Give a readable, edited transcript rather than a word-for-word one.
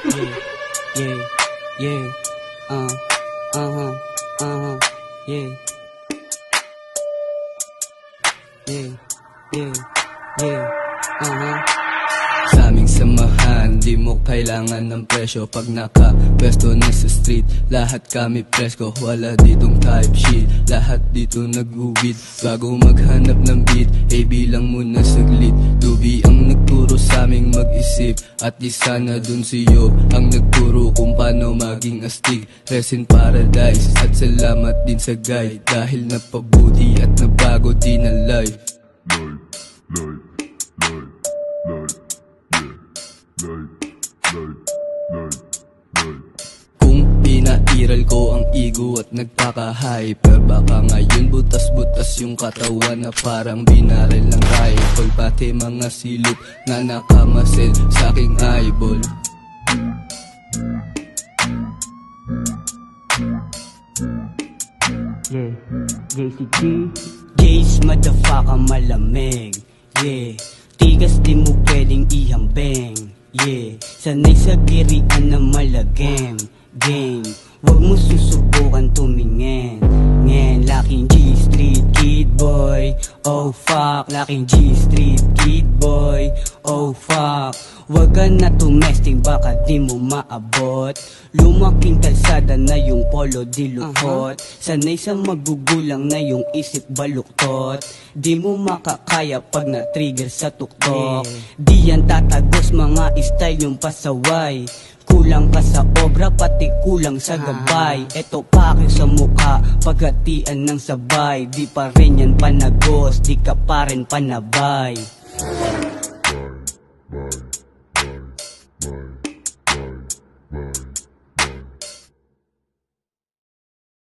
yeah, yeah, yeah, yeah, yeah, Sa aming samahan, di mo kailangan ng presyo. Pag nakapwesto na sa street, lahat kami presko. Wala ditong type shit, lahat dito nag-uwid. Bago maghanap ng beat, bilang muna saglit. Dubi ang nagturo sa aming mag-isip, at isa na dun si Yob ang nagturo kung paano maging astig. Rest in paradise, at salamat din sa guide, dahil napabuti at nabago din ang life. Kung pinairal ko ang ego at nagpaka-hyper, baka ngayon butas-butas yung katawan na parang binaril ng rifle. Pati mga silip na nakamasil sa aking eyeball. yeah, JCG, Jace, motherfucker malamig, yeah, tigas di mo pwedeng ihambeng, yeah, sanay sa girian na malagim, game, wag mo susubukan tumingin, laking G Street Kid Boy, oh fuck, laking G Street Kid Boy, oh fuck, wag ka na tumesting baka di mo maabot, lumaking kalsada na yung polo dilukot, sanay sa magugulang na yung isip baluktot, di mo makakaya pag na-trigger sa tuktok, di yan tatagos mga style yung pasaway, kulang ka sa obra pati kulang sa gabay, eto pake sa mukha paghatian ng sabay, di pa rin yan panagos, di ka pa rin panabay. Bye.